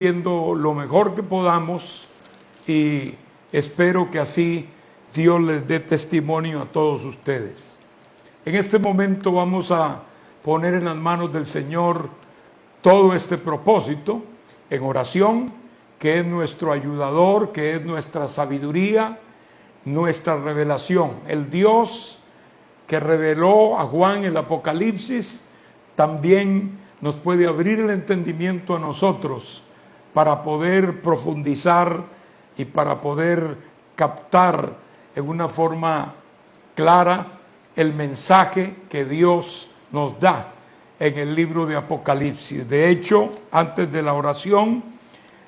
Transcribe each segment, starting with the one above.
haciendo lo mejor que podamos y espero que así Dios les dé testimonio a todos ustedes. En este momento vamos a poner en las manos del Señor todo este propósito en oración, que es nuestro ayudador, que es nuestra sabiduría, nuestra revelación. El Dios que reveló a Juan el Apocalipsis también nos puede abrir el entendimiento a nosotros para poder profundizar y para poder captar en una forma clara el mensaje que Dios nos da en el libro de Apocalipsis. De hecho, antes de la oración,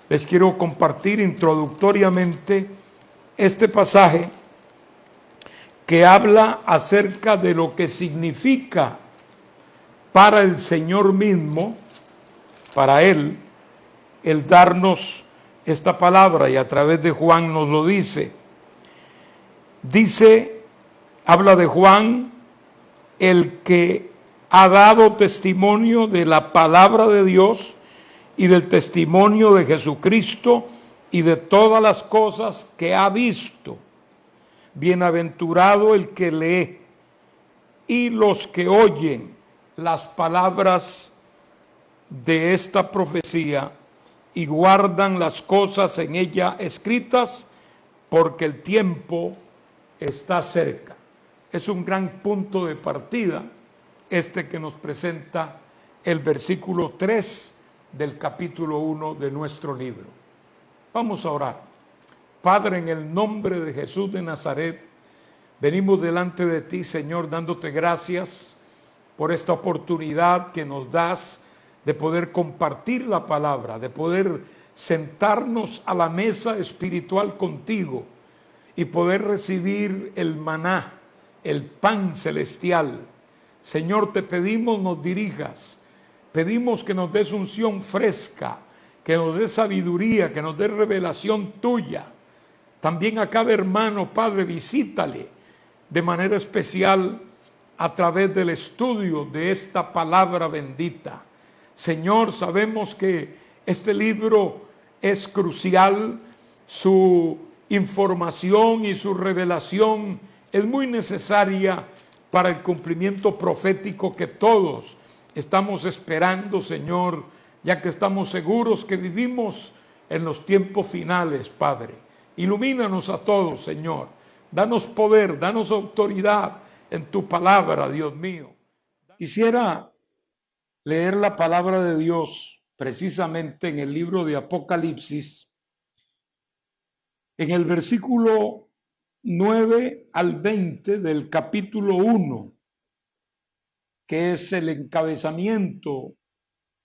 les quiero compartir introductoriamente este pasaje que habla acerca de lo que significa para el Señor mismo, para Él, el darnos esta palabra, y a través de Juan nos lo dice. Habla de Juan, el que ha dado testimonio de la palabra de Dios y del testimonio de Jesucristo y de todas las cosas que ha visto. Bienaventurado el que lee y los que oyen las palabras de esta profecía y guardan las cosas en ella escritas, porque el tiempo está cerca. Es un gran punto de partida este que nos presenta el versículo 3 del capítulo 1 de nuestro libro. Vamos a orar. Padre, en el nombre de Jesús de Nazaret, venimos delante de ti, Señor, dándote gracias por esta oportunidad que nos das de poder compartir la palabra, de poder sentarnos a la mesa espiritual contigo y poder recibir el maná, el pan celestial. Señor, te pedimos nos dirijas, pedimos que nos des unción fresca, que nos des sabiduría, que nos des revelación tuya. También a cada hermano, Padre, visítale de manera especial a través del estudio de esta palabra bendita. Señor, sabemos que este libro es crucial, su información y su revelación es muy necesaria para el cumplimiento profético que todos estamos esperando, Señor, ya que estamos seguros que vivimos en los tiempos finales, Padre. Ilumínanos a todos, Señor. Danos poder, danos autoridad en tu palabra, Dios mío. Quisiera leer la palabra de Dios precisamente en el libro de Apocalipsis, en el versículo 9 al 20 del capítulo 1, que es el encabezamiento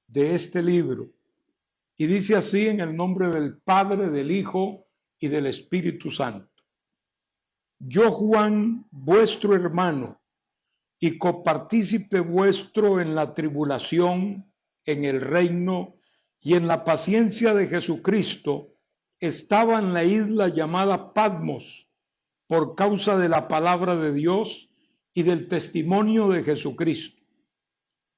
de este libro. Y dice así: en el nombre del Padre, del Hijo y del Espíritu Santo. Yo, Juan, vuestro hermano y copartícipe vuestro en la tribulación, en el reino y en la paciencia de Jesucristo, estaba en la isla llamada Patmos por causa de la palabra de Dios y del testimonio de Jesucristo.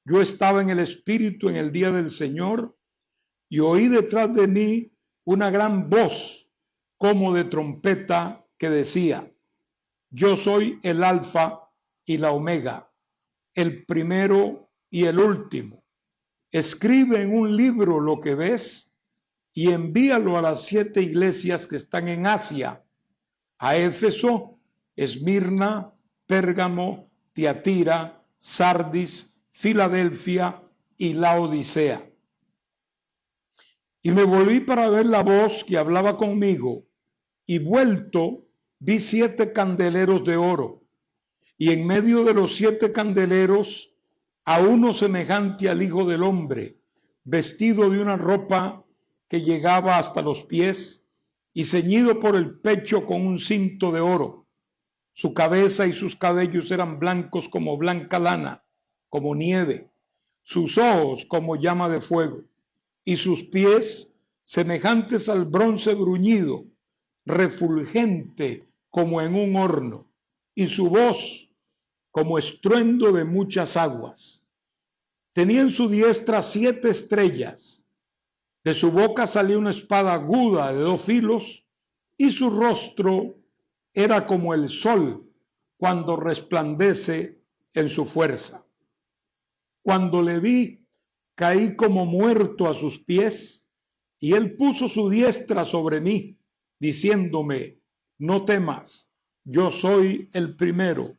Yo estaba en el Espíritu en el día del Señor y oí detrás de mí una gran voz como de trompeta que decía: yo soy el Alfa y la Omega, el primero y el último. Escribe en un libro lo que ves y envíalo a las 7 iglesias que están en Asia: a Éfeso, Esmirna, Pérgamo, Tiatira, Sardis, Filadelfia y Laodicea. Y me volví para ver la voz que hablaba conmigo, y vuelto vi 7 candeleros de oro, y en medio de los 7 candeleros a uno semejante al Hijo del Hombre, vestido de una ropa que llegaba hasta los pies y ceñido por el pecho con un cinto de oro. Su cabeza y sus cabellos eran blancos como blanca lana, como nieve, sus ojos como llama de fuego, y sus pies semejantes al bronce bruñido, refulgente como en un horno, y su voz como estruendo de muchas aguas. Tenía en su diestra 7 estrellas, De su boca salió una espada aguda de 2 filos, y su rostro era como el sol cuando resplandece en su fuerza. Cuando le vi, caí como muerto a sus pies, y él puso su diestra sobre mí, diciéndome: no temas, yo soy el primero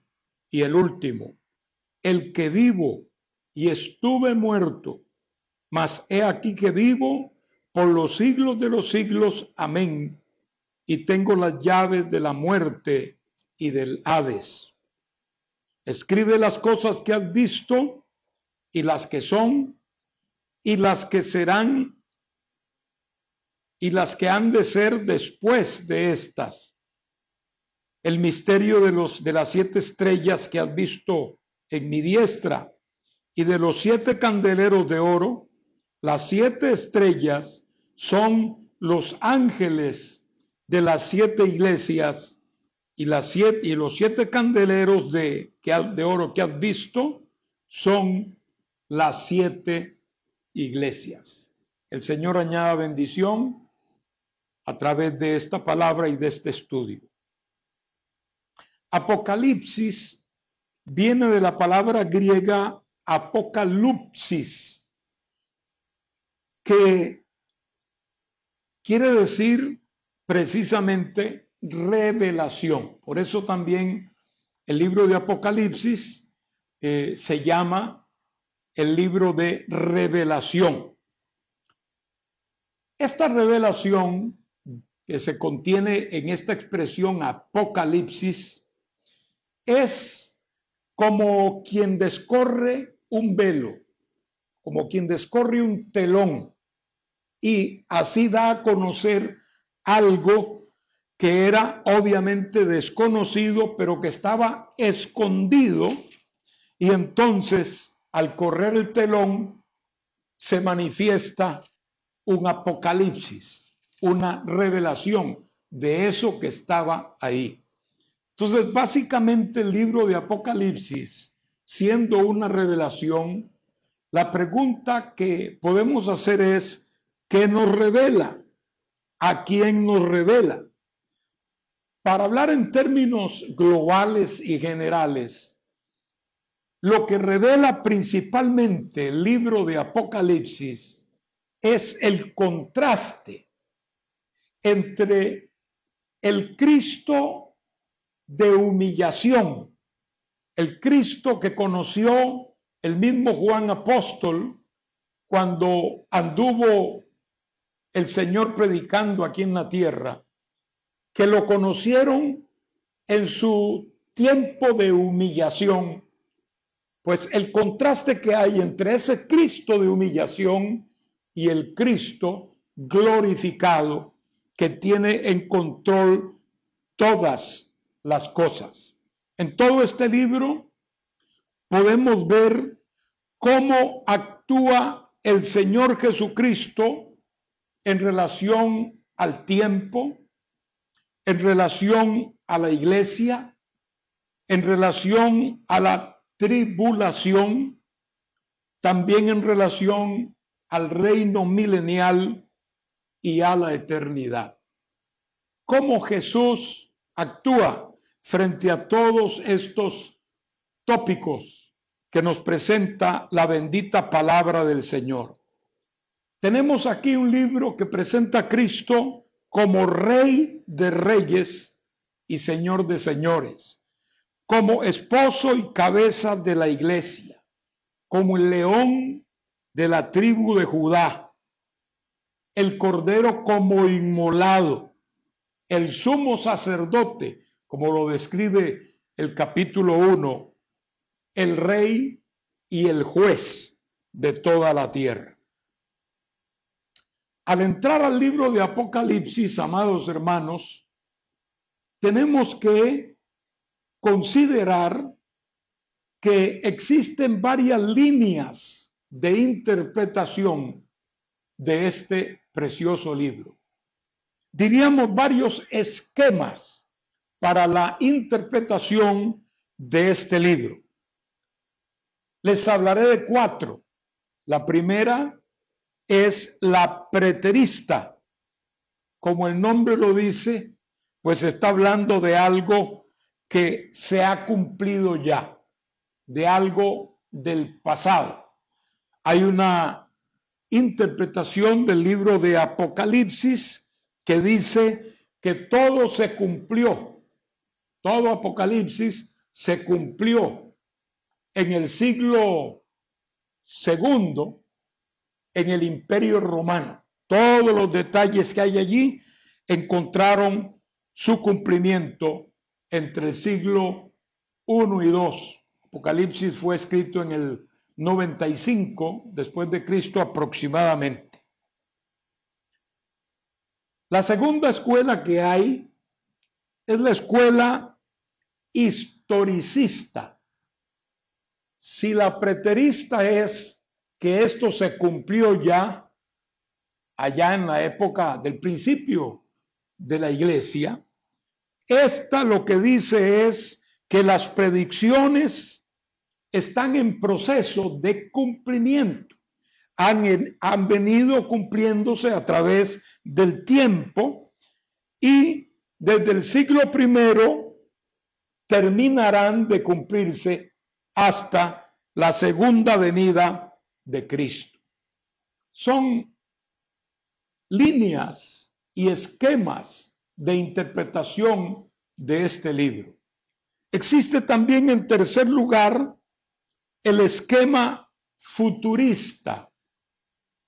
y el último, el que vivo y estuve muerto, mas he aquí que vivo por los siglos de los siglos. Amén. Y tengo las llaves de la muerte y del Hades. Escribe las cosas que has visto, y las que son, y las que serán, y las que han de ser después de estas. El misterio de las 7 estrellas que has visto en mi diestra, y de los 7 candeleros de oro. Las 7 estrellas son los ángeles de las 7 iglesias, y los 7 candeleros de oro que has visto son las 7 iglesias. El Señor añada bendición a través de esta palabra y de este estudio. Apocalipsis viene de la palabra griega apocalipsis, que quiere decir precisamente revelación. Por eso también el libro de Apocalipsis se llama el libro de revelación. Esta revelación que se contiene en esta expresión apocalipsis es como quien descorre un velo, como quien descorre un telón, y así da a conocer algo que era obviamente desconocido, pero que estaba escondido, y entonces al correr el telón se manifiesta un apocalipsis, una revelación de eso que estaba ahí. Entonces, básicamente el libro de Apocalipsis, siendo una revelación, la pregunta que podemos hacer es: ¿qué nos revela? ¿A quién nos revela? Para hablar en términos globales y generales, lo que revela principalmente el libro de Apocalipsis es el contraste entre el Cristo de humillación, el Cristo que conoció el mismo Juan apóstol cuando anduvo el Señor predicando aquí en la tierra, que lo conocieron en su tiempo de humillación. Pues el contraste que hay entre ese Cristo de humillación y el Cristo glorificado, que tiene en control todas las cosas. En todo este libro podemos ver cómo actúa el Señor Jesucristo en relación al tiempo, en relación a la iglesia, en relación a la tribulación, también en relación al reino milenial y a la eternidad. ¿Cómo Jesús actúa frente a todos estos tópicos que nos presenta la bendita palabra del Señor? Tenemos aquí un libro que presenta a Cristo como Rey de Reyes y Señor de Señores, como esposo y cabeza de la iglesia, como el león de la tribu de Judá, el cordero como inmolado, el sumo sacerdote, como lo describe el capítulo 1, el rey y el juez de toda la tierra. Al entrar al libro de Apocalipsis, amados hermanos, tenemos que considerar que existen varias líneas de interpretación de este precioso libro. Diríamos varios esquemas para la interpretación de este libro. Les hablaré de 4. La primera es la preterista. Como el nombre lo dice, pues está hablando de algo que se ha cumplido ya, de algo del pasado. Hay una interpretación del libro de Apocalipsis que dice que todo se cumplió, todo Apocalipsis se cumplió en el siglo segundo en el Imperio Romano. Todos los detalles que hay allí encontraron su cumplimiento entre el siglo I y II. Apocalipsis fue escrito en el 95 después de Cristo aproximadamente. La segunda escuela que hay es la escuela historicista. Si la preterista es que esto se cumplió ya, allá en la época del principio de la iglesia, esta lo que dice es que las predicciones están en proceso de cumplimiento. Han venido cumpliéndose a través del tiempo y desde el siglo I terminarán de cumplirse hasta la segunda venida de Cristo. Son líneas y esquemas de interpretación de este libro. Existe también, en tercer lugar, el esquema futurista.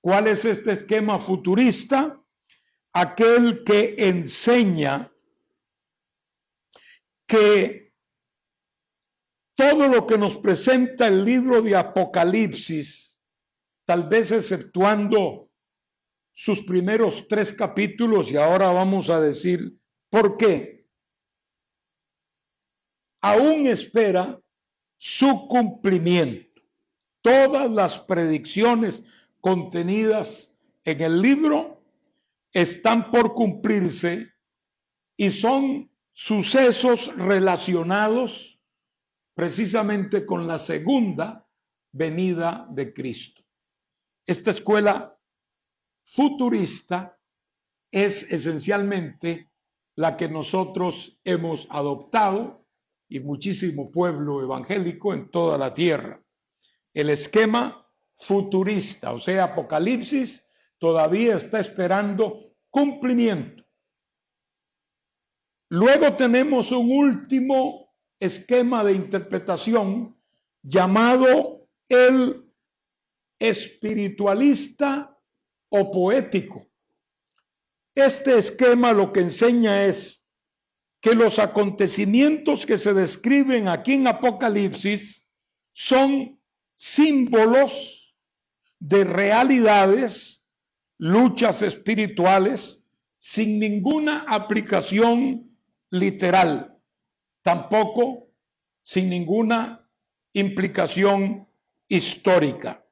¿Cuál es este esquema futurista? Aquel que enseña que todo lo que nos presenta el libro de Apocalipsis, tal vez exceptuando sus primeros 3 capítulos, y ahora vamos a decir por qué, aún espera su cumplimiento. Todas las predicciones contenidas en el libro están por cumplirse y son sucesos relacionados precisamente con la segunda venida de Cristo. Esta escuela futurista es esencialmente la que nosotros hemos adoptado y muchísimo pueblo evangélico en toda la tierra. El esquema futurista, o sea, Apocalipsis todavía está esperando cumplimiento. Luego tenemos un último esquema de interpretación llamado el espiritualista o poético. Este esquema lo que enseña es que los acontecimientos que se describen aquí en Apocalipsis son símbolos de realidades, luchas espirituales, sin ninguna aplicación literal, tampoco sin ninguna implicación histórica.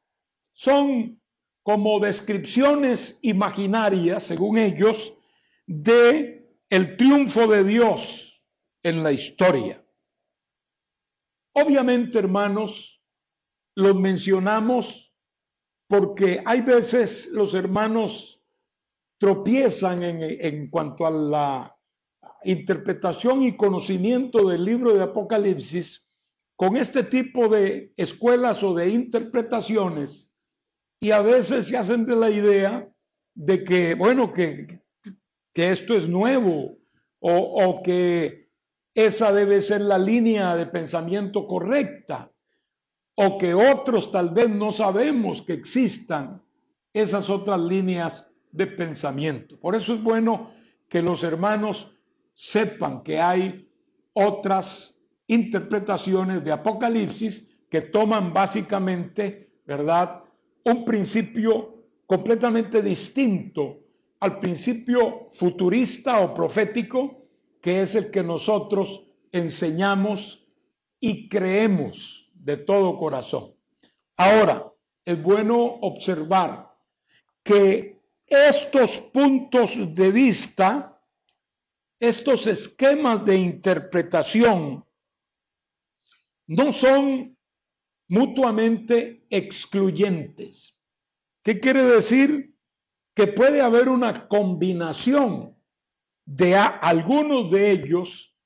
Son como descripciones imaginarias, según ellos, de el triunfo de Dios en la historia. Obviamente, hermanos, los mencionamos porque hay veces los hermanos tropiezan en cuanto a la interpretación y conocimiento del libro de Apocalipsis con este tipo de escuelas o de interpretaciones, y a veces se hacen de la idea de que, bueno, que esto es nuevo o que esa debe ser la línea de pensamiento correcta, o que otros tal vez no sabemos que existan esas otras líneas de pensamiento. Por eso es bueno que los hermanos sepan que hay otras interpretaciones de Apocalipsis que toman básicamente, ¿verdad?, un principio completamente distinto al principio futurista o profético, que es el que nosotros enseñamos y creemos de todo corazón. Ahora, es bueno observar que estos puntos de vista, estos esquemas de interpretación, no son mutuamente excluyentes. ¿Qué quiere decir? Que puede haber una combinación de algunos de ellos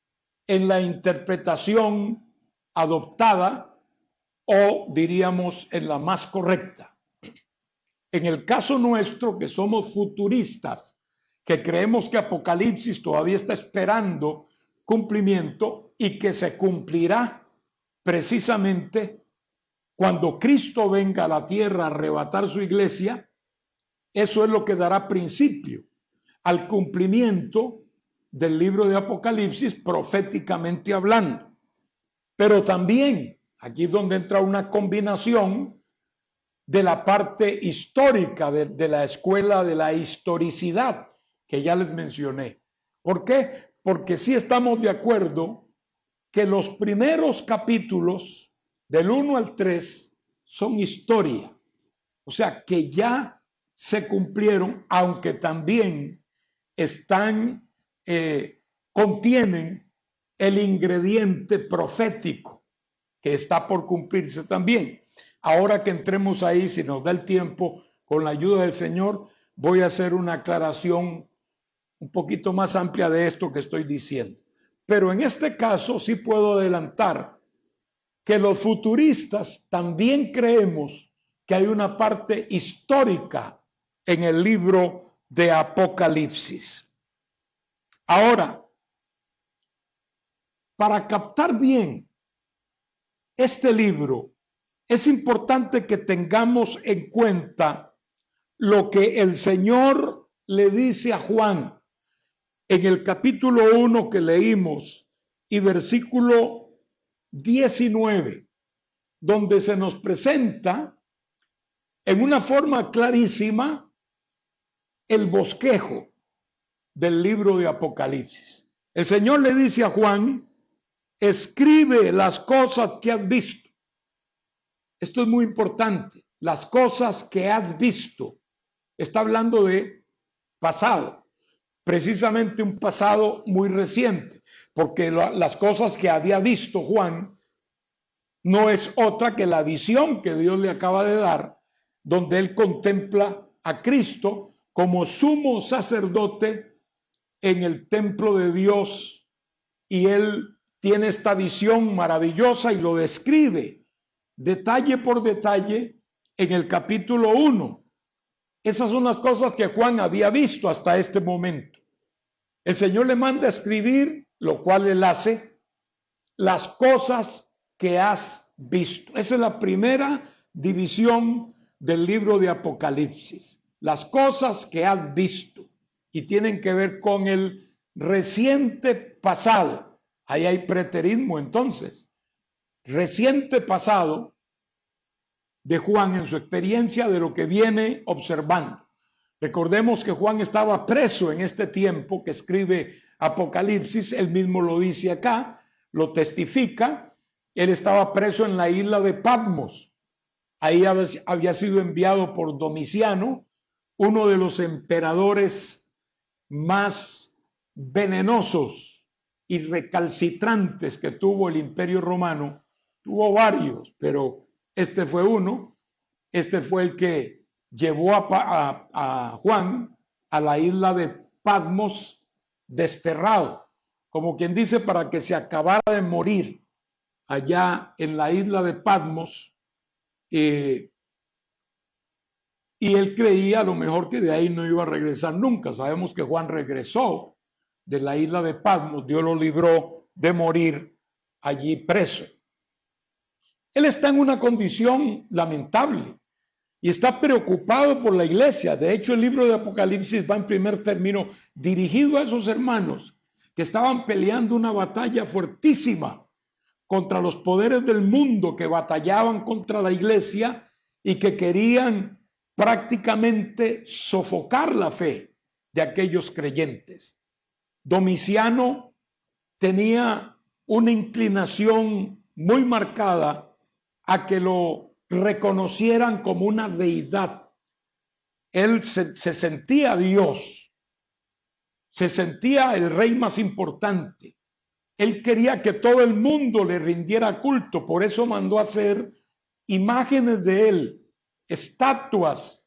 en la interpretación adoptada o diríamos en la más correcta. En el caso nuestro, que somos futuristas, que creemos que Apocalipsis todavía está esperando cumplimiento y que se cumplirá precisamente cuando Cristo venga a la tierra a arrebatar su iglesia, eso es lo que dará principio al cumplimiento del libro de Apocalipsis proféticamente hablando. Pero también aquí es donde entra una combinación de la parte histórica de la escuela de la historicidad que ya les mencioné. ¿Por qué? Porque sí estamos de acuerdo que los primeros capítulos del 1 al 3 son historia. O sea, que ya se cumplieron, aunque también contienen el ingrediente profético que está por cumplirse también. Ahora que entremos ahí, si nos da el tiempo, con la ayuda del Señor, voy a hacer una aclaración un poquito más amplia de esto que estoy diciendo. Pero en este caso sí puedo adelantar que los futuristas también creemos que hay una parte histórica en el libro de Apocalipsis. Ahora, para captar bien este libro, es importante que tengamos en cuenta lo que el Señor le dice a Juan en el capítulo 1 que leímos y versículo 19, donde se nos presenta en una forma clarísima el bosquejo del libro de Apocalipsis. El Señor le dice a Juan: escribe las cosas que has visto. Esto es muy importante. Las cosas que has visto. Está hablando de pasado. Precisamente un pasado muy reciente. Porque las cosas que había visto Juan no es otra que la visión que Dios le acaba de dar, donde él contempla a Cristo como sumo sacerdote en el templo de Dios, y él tiene esta visión maravillosa y lo describe detalle por detalle en el capítulo 1. Esas son las cosas que Juan había visto hasta este momento. El Señor le manda a escribir, lo cual él hace, las cosas que has visto. Esa es la primera división del libro de Apocalipsis. Las cosas que has visto, y tienen que ver con el reciente pasado. Ahí hay preterismo entonces. Reciente pasado de Juan en su experiencia de lo que viene observando. Recordemos que Juan estaba preso en este tiempo que escribe Apocalipsis. Él mismo lo dice acá, lo testifica. Él estaba preso en la isla de Patmos. Ahí había sido enviado por Domiciano, uno de los emperadores más venenosos y recalcitrantes que tuvo el Imperio Romano. Tuvo varios, pero este fue uno. Este fue el que llevó a Juan a la isla de Patmos desterrado, como quien dice, para que se acabara de morir allá en la isla de Patmos. Y él creía a lo mejor que de ahí no iba a regresar nunca. Sabemos que Juan regresó de la isla de Patmos. Dios lo libró de morir allí preso. Él está en una condición lamentable y está preocupado por la iglesia. De hecho, el libro de Apocalipsis va en primer término dirigido a esos hermanos que estaban peleando una batalla fuertísima contra los poderes del mundo, que batallaban contra la iglesia y que querían prácticamente sofocar la fe de aquellos creyentes. Domiciano tenía una inclinación muy marcada a que lo reconocieran como una deidad. Él se sentía Dios, se sentía el rey más importante. Él quería que todo el mundo le rindiera culto, por eso mandó a hacer imágenes de él, estatuas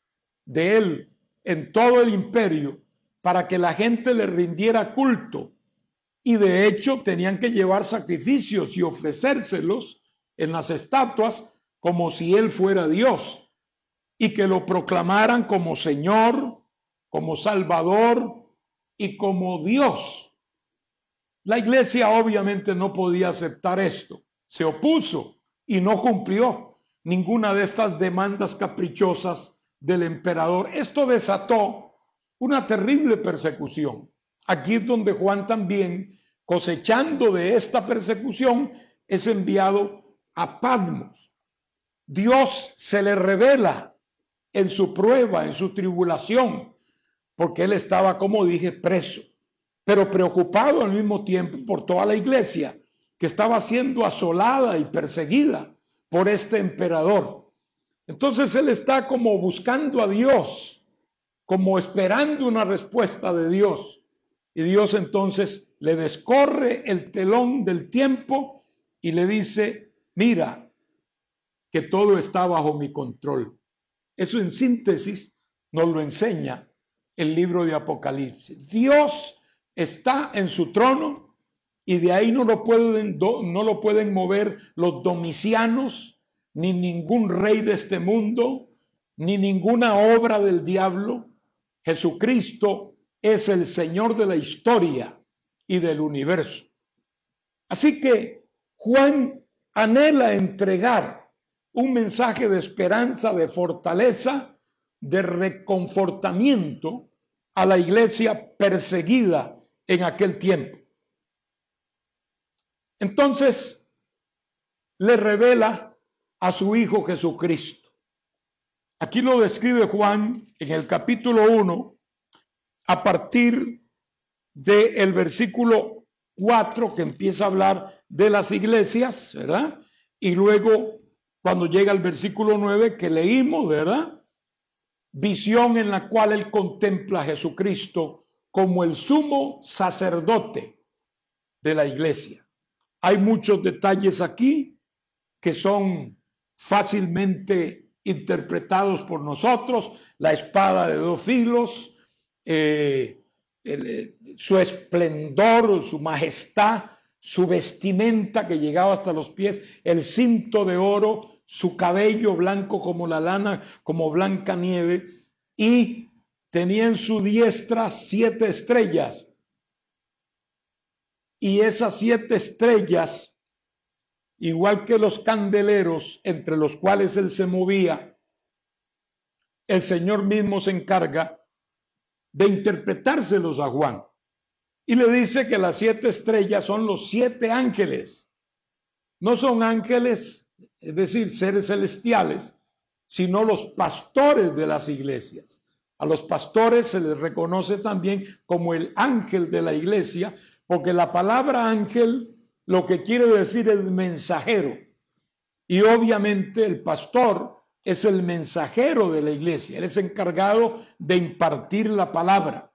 de él en todo el imperio para que la gente le rindiera culto. Y de hecho tenían que llevar sacrificios y ofrecérselos en las estatuas como si él fuera Dios, y que lo proclamaran como Señor, como Salvador y como Dios. La iglesia obviamente no podía aceptar esto, se opuso y no cumplió ninguna de estas demandas caprichosas del emperador. Esto desató una terrible persecución. Aquí es donde Juan también, cosechando de esta persecución, es enviado a Patmos. Dios se le revela en su prueba, en su tribulación, porque él estaba, como dije, preso, pero preocupado al mismo tiempo por toda la iglesia que estaba siendo asolada y perseguida por este emperador. Entonces él está como buscando a Dios, como esperando una respuesta de Dios. Y Dios entonces le descorre el telón del tiempo y le dice, mira, que todo está bajo mi control. Eso en síntesis nos lo enseña el libro de Apocalipsis. Dios está en su trono y de ahí no lo pueden mover los domicianos, ni ningún rey de este mundo, ni ninguna obra del diablo. Jesucristo es el Señor de la historia y del universo. Así que Juan anhela entregar un mensaje de esperanza, de fortaleza, de reconfortamiento a la iglesia perseguida en aquel tiempo. Entonces le revela a su Hijo Jesucristo. Aquí lo describe Juan en el capítulo 1, a partir del versículo 4, que empieza a hablar de las iglesias, ¿verdad? Y luego, cuando llega al versículo 9 que leímos, ¿verdad? Visión en la cual él contempla a Jesucristo como el sumo sacerdote de la iglesia. Hay muchos detalles aquí que son fácilmente interpretados por nosotros. La espada de 2 filos, su esplendor, su majestad, su vestimenta que llegaba hasta los pies, el cinto de oro, su cabello blanco como la lana, como blanca nieve, y tenía en su diestra 7 estrellas. Y esas 7 estrellas, igual que los candeleros entre los cuales él se movía, el Señor mismo se encarga de interpretárselos a Juan. Y le dice que las 7 estrellas son los 7 ángeles. No son ángeles, es decir, seres celestiales, sino los pastores de las iglesias. A los pastores se les reconoce también como el ángel de la iglesia, porque la palabra ángel lo que quiere decir es mensajero. Y obviamente el pastor es el mensajero de la iglesia. Él es encargado de impartir la palabra.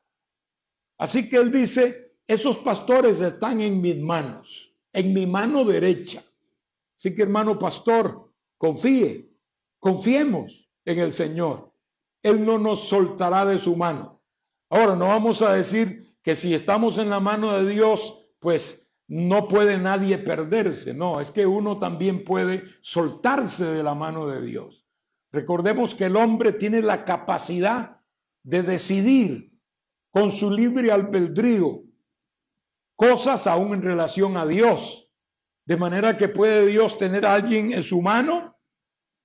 Así que él dice, esos pastores están en mis manos, en mi mano derecha. Así que, hermano pastor, confiemos en el Señor. Él no nos soltará de su mano. Ahora, no vamos a decir que si estamos en la mano de Dios, pues no puede nadie perderse. No, es que uno también puede soltarse de la mano de Dios. Recordemos que el hombre tiene la capacidad de decidir con su libre albedrío cosas aún en relación a Dios. De manera que puede Dios tener a alguien en su mano,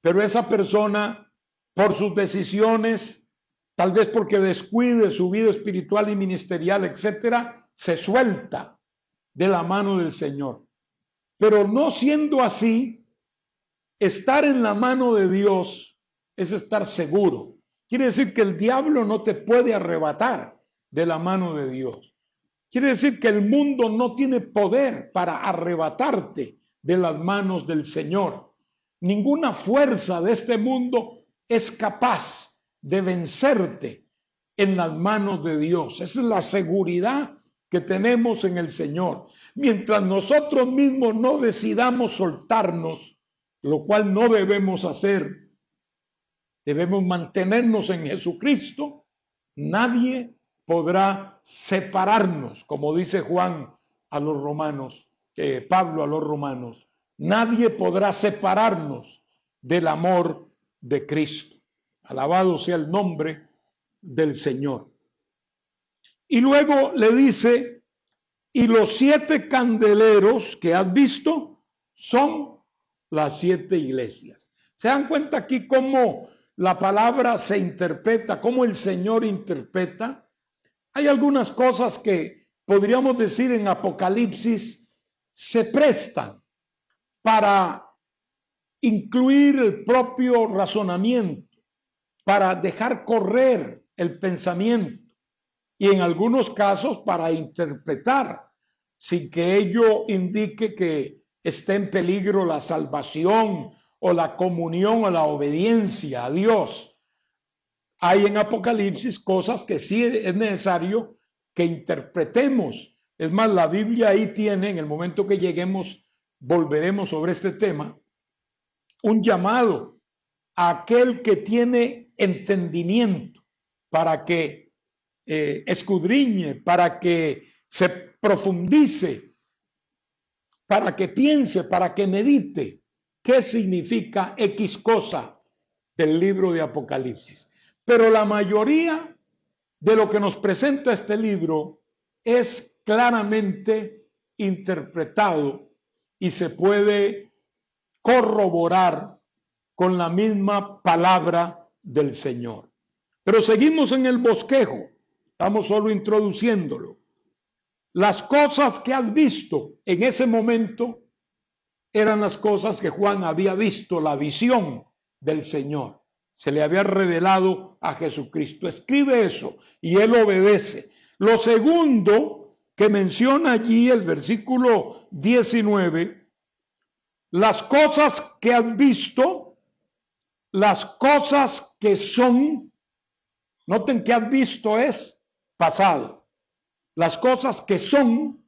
pero esa persona, por sus decisiones, tal vez porque descuide su vida espiritual y ministerial, etcétera, se suelta de la mano del Señor. Pero no siendo así, estar en la mano de Dios es estar seguro. Quiere decir que el diablo no te puede arrebatar de la mano de Dios. Quiere decir que el mundo no tiene poder para arrebatarte de las manos del Señor. Ninguna fuerza de este mundo es capaz de vencerte en las manos de Dios. Esa es la seguridad que tenemos en el Señor. Mientras nosotros mismos no decidamos soltarnos, lo cual no debemos hacer, debemos mantenernos en Jesucristo. Nadie podrá separarnos, como dice Juan a los romanos, Pablo a los romanos. Nadie podrá separarnos del amor de Cristo. Alabado sea el nombre del Señor. Y luego le dice, y los 7 candeleros que has visto son las 7 iglesias. ¿Se dan cuenta aquí cómo la palabra se interpreta, cómo el Señor interpreta? Hay algunas cosas que podríamos decir en Apocalipsis se prestan para incluir el propio razonamiento, para dejar correr el pensamiento y en algunos casos para interpretar sin que ello indique que esté en peligro la salvación o la comunión o la obediencia a Dios. Hay en Apocalipsis cosas que sí es necesario que interpretemos. Es más, la Biblia ahí tiene, en el momento que lleguemos, volveremos sobre este tema, un llamado a aquel que tiene entendimiento para que escudriñe, para que se profundice, para que piense, para que medite qué significa X cosa del libro de Apocalipsis. Pero la mayoría de lo que nos presenta este libro es claramente interpretado y se puede corroborar con la misma palabra del Señor. Pero seguimos en el bosquejo, estamos solo introduciéndolo. Las cosas que has visto en ese momento eran las cosas que Juan había visto, la visión del Señor. Se le había revelado a Jesucristo. Escribe eso y él obedece. Lo segundo que menciona allí el versículo 19, las cosas que has visto, las cosas que son, noten que has visto es pasado. Las cosas que son,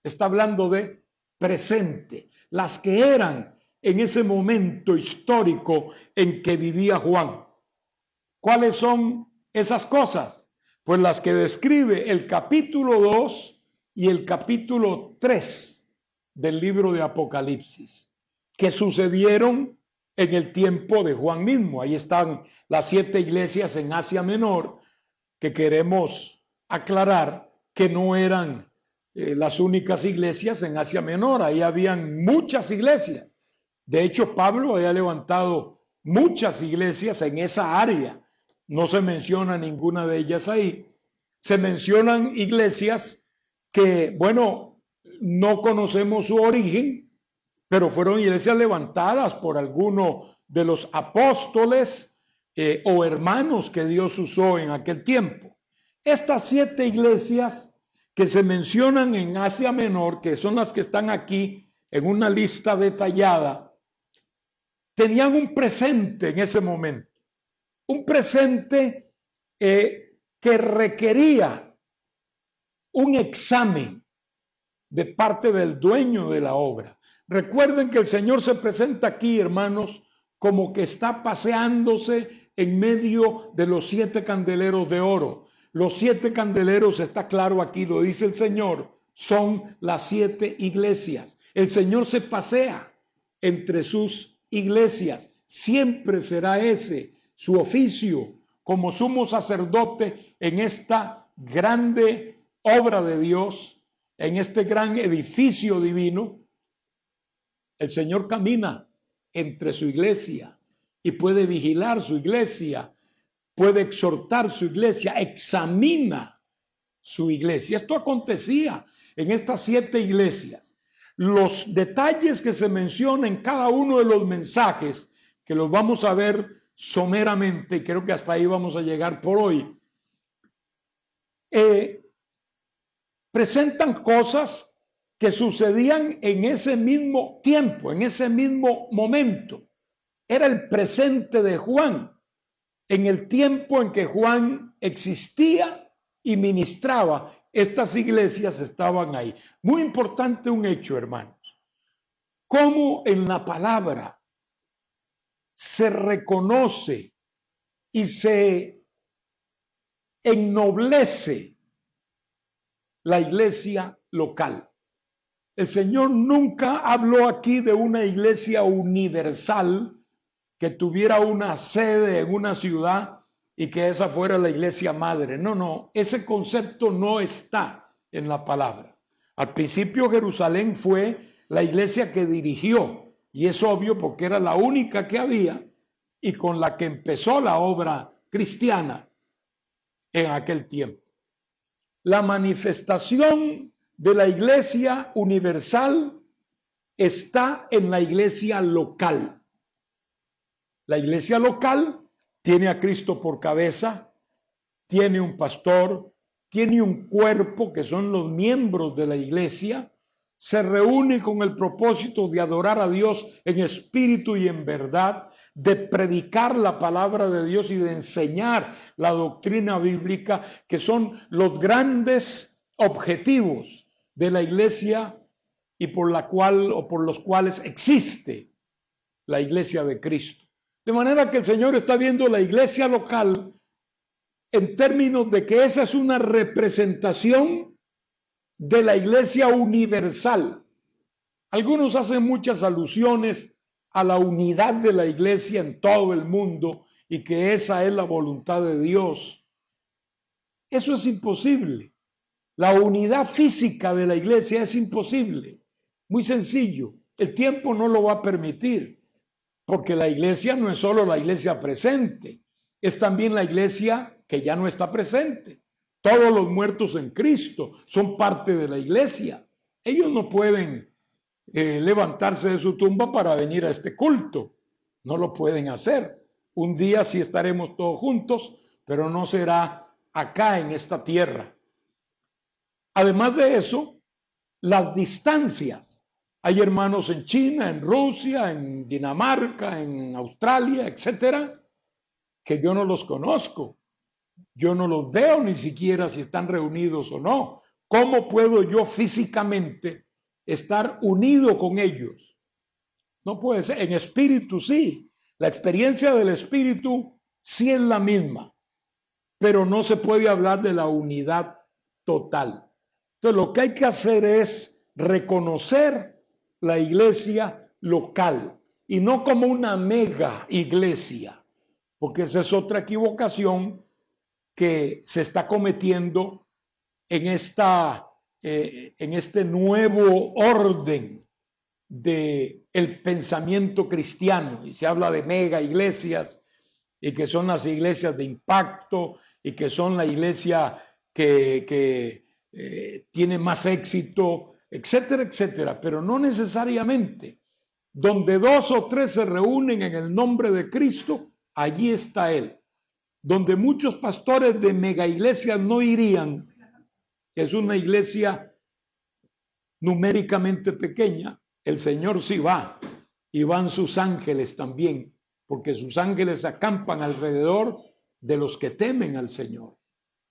está hablando de presente, las que eran en ese momento histórico en que vivía Juan. ¿Cuáles son esas cosas? Pues las que describe el capítulo 2 y el capítulo 3 del libro de Apocalipsis, que sucedieron en el tiempo de Juan mismo. Ahí están las 7 iglesias en Asia Menor, que queremos aclarar que no eran las únicas iglesias en Asia Menor. Ahí habían muchas iglesias. De hecho, Pablo había levantado muchas iglesias en esa área. No se menciona ninguna de ellas ahí. Se mencionan iglesias que, bueno, no conocemos su origen, pero fueron iglesias levantadas por alguno de los apóstoles o hermanos que Dios usó en aquel tiempo. Estas 7 iglesias que se mencionan en Asia Menor, que son las que están aquí en una lista detallada, tenían un presente en ese momento, un presente que requería un examen de parte del dueño de la obra. Recuerden que el Señor se presenta aquí, hermanos, como que está paseándose en medio de los 7 candeleros de oro. Los 7 candeleros, está claro aquí, lo dice el Señor, son las 7 iglesias. El Señor se pasea entre sus iglesias. Siempre será ese su oficio como sumo sacerdote en esta grande obra de Dios, en este gran edificio divino. El Señor camina entre su iglesia y puede vigilar su iglesia, puede exhortar su iglesia, examina su iglesia. Esto acontecía en estas 7 iglesias. Los detalles que se mencionan en cada uno de los mensajes, que los vamos a ver someramente, y creo que hasta ahí vamos a llegar por hoy, presentan cosas que sucedían en ese mismo tiempo, en ese mismo momento. Era el presente de Juan, en el tiempo en que Juan existía y ministraba. Estas iglesias estaban ahí. Muy importante un hecho, hermanos. Cómo en la palabra se reconoce y se ennoblece la iglesia local. El Señor nunca habló aquí de una iglesia universal que tuviera una sede en una ciudad y que esa fuera la iglesia madre. No, no, ese concepto no está en la palabra. Al principio Jerusalén fue la iglesia que dirigió, y es obvio porque era la única que había y con la que empezó la obra cristiana en aquel tiempo. La manifestación de la iglesia universal está en la iglesia local. La iglesia local tiene a Cristo por cabeza, tiene un pastor, tiene un cuerpo que son los miembros de la iglesia, se reúne con el propósito de adorar a Dios en espíritu y en verdad, de predicar la palabra de Dios y de enseñar la doctrina bíblica, que son los grandes objetivos de la iglesia y por los cuales existe la iglesia de Cristo. De manera que el Señor está viendo la iglesia local en términos de que esa es una representación de la iglesia universal. Algunos hacen muchas alusiones a la unidad de la iglesia en todo el mundo y que esa es la voluntad de Dios. Eso es imposible. La unidad física de la iglesia es imposible. Muy sencillo. El tiempo no lo va a permitir, porque la iglesia no es solo la iglesia presente, es también la iglesia que ya no está presente. Todos los muertos en Cristo son parte de la iglesia. Ellos no pueden levantarse de su tumba para venir a este culto. No lo pueden hacer. Un día sí estaremos todos juntos, pero no será acá en esta tierra. Además de eso, las distancias. Hay hermanos en China, en Rusia, en Dinamarca, en Australia, etcétera, que yo no los conozco. Yo no los veo ni siquiera si están reunidos o no. ¿Cómo puedo yo físicamente estar unido con ellos? No puede ser. En espíritu sí. La experiencia del espíritu sí es la misma, pero no se puede hablar de la unidad total. Entonces lo que hay que hacer es reconocer la iglesia local y no como una mega iglesia, porque esa es otra equivocación que se está cometiendo en este nuevo orden del pensamiento cristiano. Y se habla de mega iglesias y que son las iglesias de impacto y que son la iglesia que tiene más éxito, etcétera, etcétera. Pero no necesariamente. Donde 2 o 3 se reúnen en el nombre de Cristo, allí está Él. Donde muchos pastores de mega iglesias no irían, es una iglesia numéricamente pequeña, el Señor sí va, y van sus ángeles también, porque sus ángeles acampan alrededor de los que temen al Señor.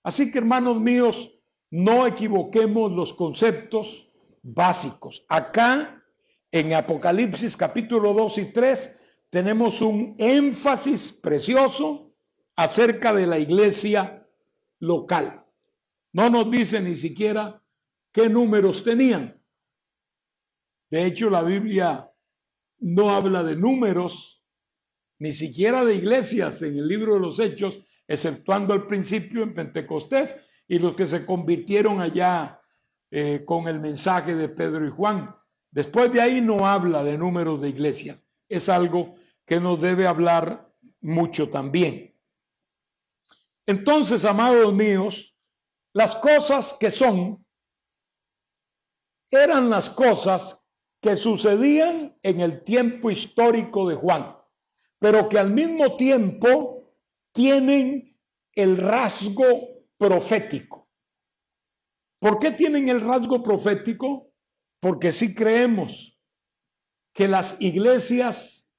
Así que, hermanos míos, no equivoquemos los conceptos básicos. Acá, en Apocalipsis capítulo 2 y 3, tenemos un énfasis precioso acerca de la iglesia local. No nos dice ni siquiera qué números tenían. De hecho, la Biblia no habla de números, ni siquiera de iglesias en el libro de los Hechos, exceptuando al principio en Pentecostés y los que se convirtieron allá con el mensaje de Pedro y Juan. Después de ahí no habla de números de iglesias. Es algo que nos debe hablar mucho también. Entonces, amados míos, las cosas que son eran las cosas que sucedían en el tiempo histórico de Juan, pero que al mismo tiempo tienen el rasgo profético. ¿Por qué tienen el rasgo profético? Porque sí creemos que las iglesias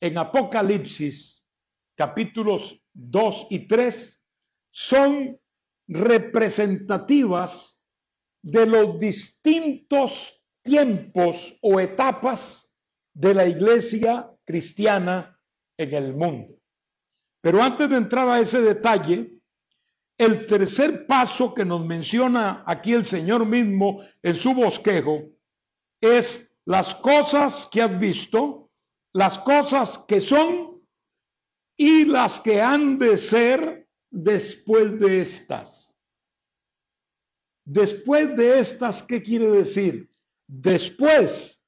en Apocalipsis, capítulos 2 y 3, son representativas de los distintos tiempos o etapas de la iglesia cristiana en el mundo. Pero antes de entrar a ese detalle, el tercer paso que nos menciona aquí el Señor mismo en su bosquejo es las cosas que has visto, las cosas que son y las que han de ser después de estas. Después de estas, ¿qué quiere decir? Después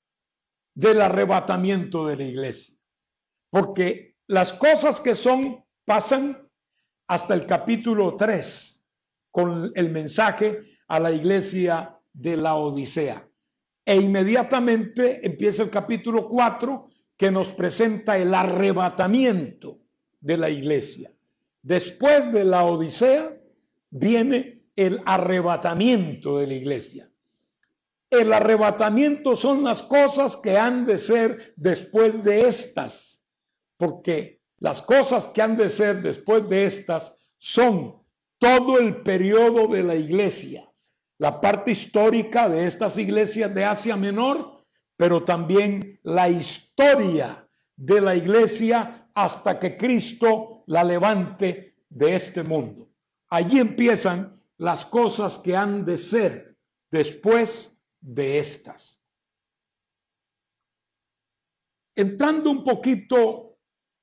del arrebatamiento de la iglesia. Porque las cosas que son pasan hasta el capítulo 3 con el mensaje a la iglesia de la Odisea. E inmediatamente empieza el capítulo 4 que nos presenta el arrebatamiento de la iglesia. Después de la Odisea viene el arrebatamiento de la iglesia. El arrebatamiento son las cosas que han de ser después de estas, porque las cosas que han de ser después de estas son todo el periodo de la iglesia, la parte histórica de estas iglesias de Asia Menor, pero también la historia de la iglesia hasta que Cristo la levante de este mundo. Allí empiezan las cosas que han de ser después de estas. Entrando un poquito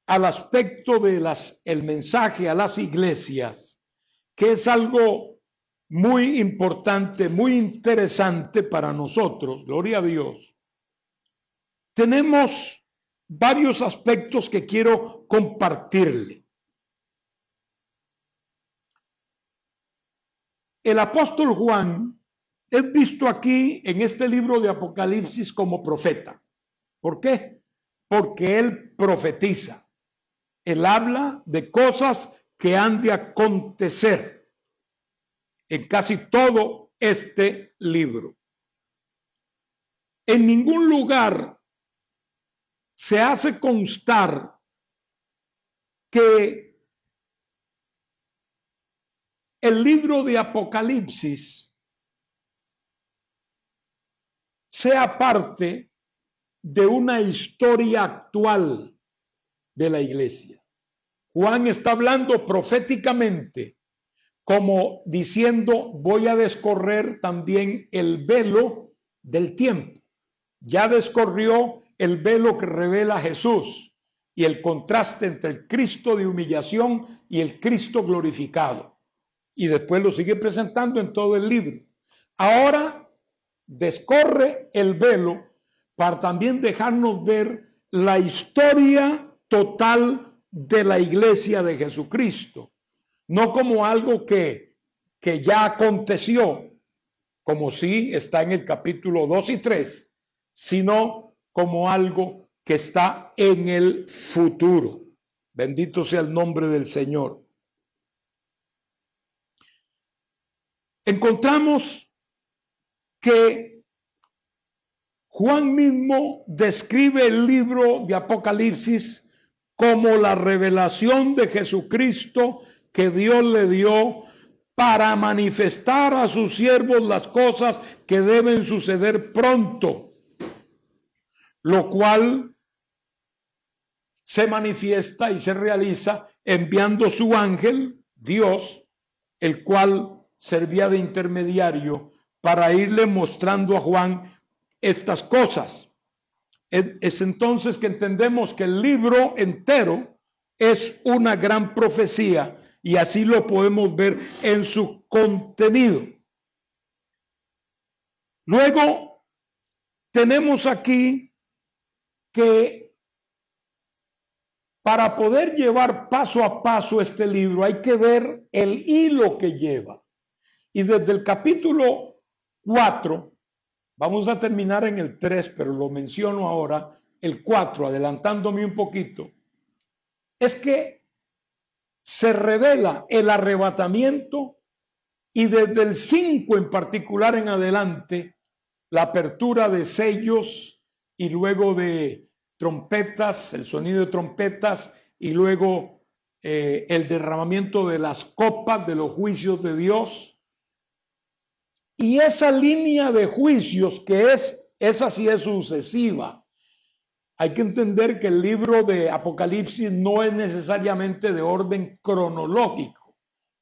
al aspecto de el mensaje a las iglesias, que es algo muy importante, muy interesante para nosotros, gloria a Dios. Tenemos varios aspectos que quiero compartirle. El apóstol Juan es visto aquí en este libro de Apocalipsis como profeta. ¿Por qué? Porque él profetiza. Él habla de cosas que han de acontecer en casi todo este libro. En ningún lugar se hace constar que el libro de Apocalipsis sea parte de una historia actual de la iglesia. Juan está hablando proféticamente, como diciendo, voy a descorrer también el velo del tiempo. Ya descorrió el velo que revela a Jesús y el contraste entre el Cristo de humillación y el Cristo glorificado. Y después lo sigue presentando en todo el libro. Ahora descorre el velo para también dejarnos ver la historia total de la iglesia de Jesucristo. No como algo que ya aconteció, como sí está en el capítulo 2 y 3, sino como algo que está en el futuro. Bendito sea el nombre del Señor. Encontramos que Juan mismo describe el libro de Apocalipsis como la revelación de Jesucristo que Dios le dio para manifestar a sus siervos las cosas que deben suceder pronto, lo cual se manifiesta y se realiza enviando su ángel, Dios, el cual servía de intermediario para irle mostrando a Juan estas cosas. Es entonces que entendemos que el libro entero es una gran profecía y así lo podemos ver en su contenido. Luego tenemos aquí que para poder llevar paso a paso este libro hay que ver el hilo que lleva. Y desde el capítulo 4, vamos a terminar en el 3, pero lo menciono ahora, el 4, adelantándome un poquito, es que se revela el arrebatamiento y desde el 5 en particular en adelante, la apertura de sellos y luego de trompetas, el sonido de trompetas y luego el derramamiento de las copas de los juicios de Dios. Y esa línea de juicios que esa sí es sucesiva. Hay que entender que el libro de Apocalipsis no es necesariamente de orden cronológico.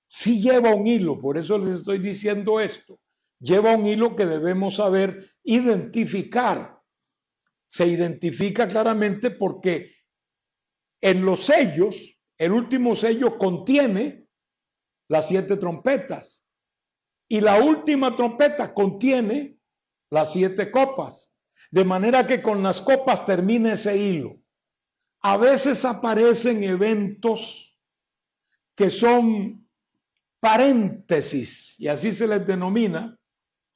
Sí lleva un hilo, por eso les estoy diciendo esto. Lleva un hilo que debemos saber identificar. Se identifica claramente porque en los sellos, el último sello contiene las 7 trompetas y la última trompeta contiene las 7 copas. De manera que con las copas termina ese hilo. A veces aparecen eventos que son paréntesis, y así se les denomina,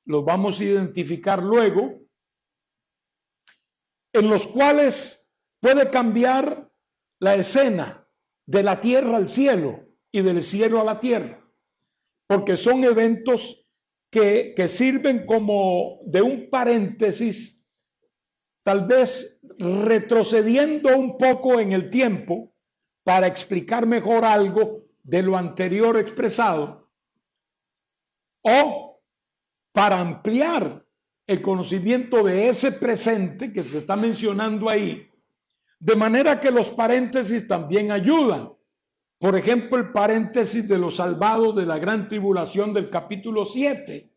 los vamos a identificar luego, en los cuales puede cambiar la escena de la tierra al cielo y del cielo a la tierra, porque son eventos que sirven como de un paréntesis, tal vez retrocediendo un poco en el tiempo para explicar mejor algo de lo anterior expresado, o para ampliar el conocimiento de ese presente que se está mencionando ahí, de manera que los paréntesis también ayudan. Por ejemplo, el paréntesis de los salvados de la gran tribulación del capítulo 7.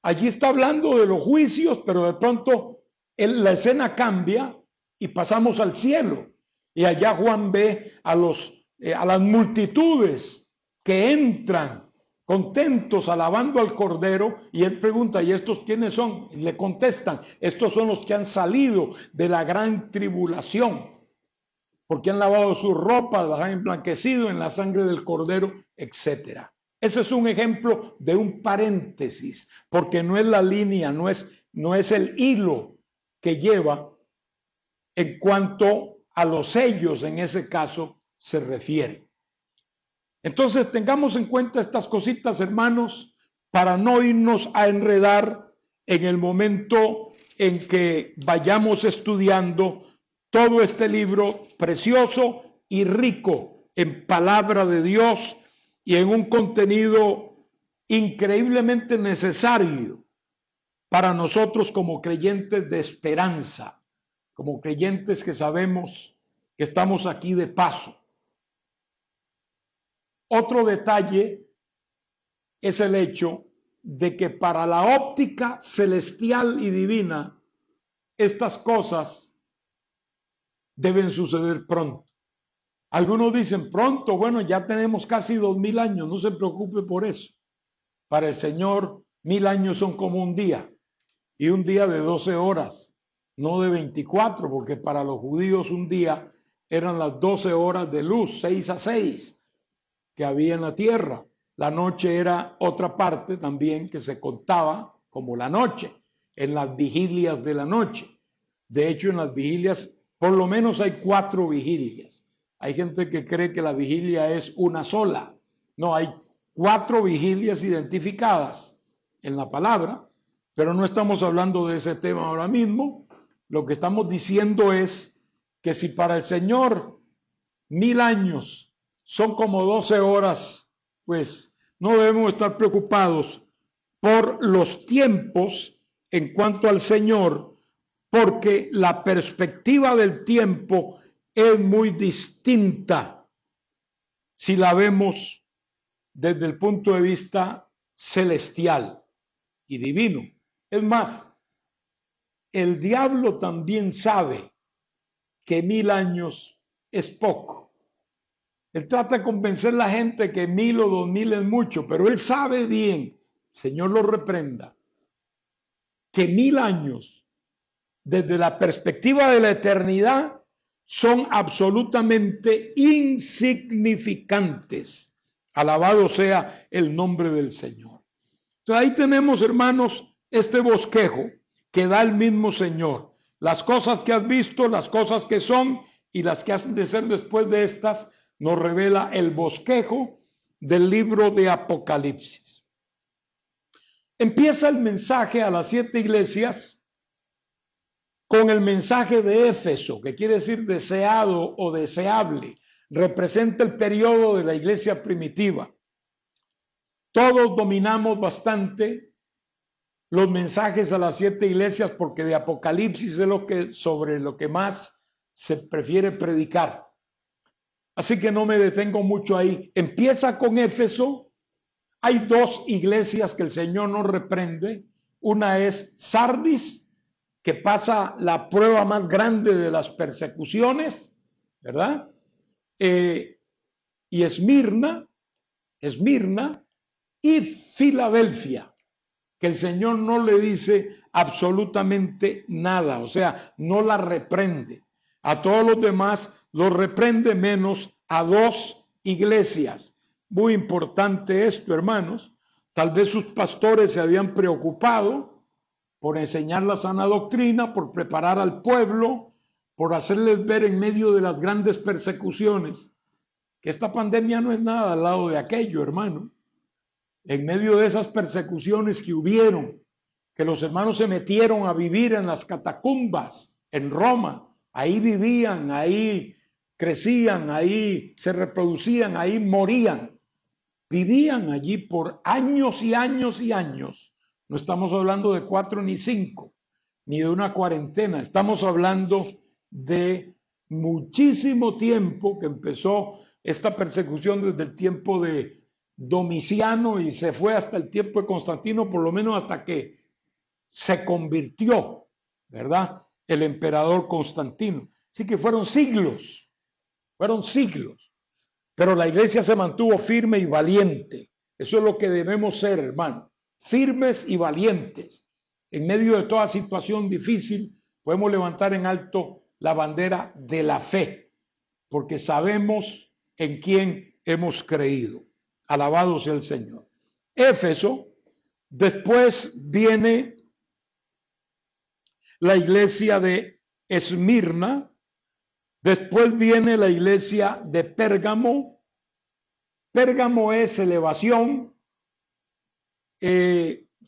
Allí está hablando de los juicios, pero de pronto la escena cambia y pasamos al cielo. Y allá Juan ve a las multitudes que entran contentos, alabando al Cordero, y él pregunta, ¿y estos quiénes son? Y le contestan, estos son los que han salido de la gran tribulación, porque han lavado sus ropas, las han emblanquecido en la sangre del Cordero, etc. Ese es un ejemplo de un paréntesis, porque no es la línea, no es el hilo que lleva en cuanto a los sellos, en ese caso se refiere. Entonces tengamos en cuenta estas cositas, hermanos, para no irnos a enredar en el momento en que vayamos estudiando todo este libro precioso y rico en palabra de Dios y en un contenido increíblemente necesario para nosotros como creyentes de esperanza, como creyentes que sabemos que estamos aquí de paso. Otro detalle es el hecho de que para la óptica celestial y divina, estas cosas deben suceder pronto. Algunos dicen pronto, bueno, ya tenemos casi 2000 años, no se preocupe por eso. Para el Señor, 1000 años son como un día, y un día de 12 horas, no de 24, porque para los judíos un día eran las 12 horas de luz, 6 a 6. Que había en la tierra. La noche era otra parte también que se contaba como la noche, en las vigilias de la noche. De hecho, en las vigilias, por lo menos hay 4 vigilias. Hay gente que cree que la vigilia es una sola. No, hay 4 vigilias identificadas en la palabra, pero no estamos hablando de ese tema ahora mismo. Lo que estamos diciendo es que si para el Señor 1000 años son como 12 horas, pues no debemos estar preocupados por los tiempos en cuanto al Señor, porque la perspectiva del tiempo es muy distinta si la vemos desde el punto de vista celestial y divino. Es más, el diablo también sabe que 1000 años es poco. Él trata de convencer a la gente que 1000 o 2000 es mucho, pero él sabe bien, Señor lo reprenda, que 1000 años, desde la perspectiva de la eternidad, son absolutamente insignificantes. Alabado sea el nombre del Señor. Entonces ahí tenemos, hermanos, este bosquejo que da el mismo Señor. Las cosas que has visto, las cosas que son y las que hacen de ser después de estas, nos revela el bosquejo del libro de Apocalipsis. Empieza el mensaje a las 7 iglesias con el mensaje de Éfeso, que quiere decir deseado o deseable. Representa el periodo de la iglesia primitiva. Todos dominamos bastante los mensajes a las 7 iglesias porque de Apocalipsis es sobre lo que más se prefiere predicar. Así que no me detengo mucho ahí. Empieza con Éfeso. Hay dos iglesias que el Señor nos reprende. Una es Sardis, que pasa la prueba más grande de las persecuciones, ¿verdad? Y Esmirna y Filadelfia, que el Señor no le dice absolutamente nada, o sea, no la reprende. A todos los demás los reprende, menos a dos iglesias. Muy importante esto, hermanos. Tal vez sus pastores se habían preocupado por enseñar la sana doctrina, por preparar al pueblo, por hacerles ver en medio de las grandes persecuciones que esta pandemia no es nada al lado de aquello, hermano. En medio de esas persecuciones que hubieron, que los hermanos se metieron a vivir en las catacumbas en Roma, ahí vivían, ahí crecían, ahí se reproducían, ahí morían. Vivían allí por años y años y años. No estamos hablando de 4 ni 5, ni de una cuarentena. Estamos hablando de muchísimo tiempo, que empezó esta persecución desde el tiempo de Domiciano y se fue hasta el tiempo de Constantino, por lo menos hasta que se convirtió, ¿verdad?, el emperador Constantino. Así que fueron siglos. Pero la iglesia se mantuvo firme y valiente. Eso es lo que debemos ser, hermano. Firmes y valientes. En medio de toda situación difícil, podemos levantar en alto la bandera de la fe, porque sabemos en quién hemos creído. Alabado sea el Señor. Éfeso, después viene la iglesia de Esmirna, después viene la iglesia de Pérgamo. Pérgamo es elevación,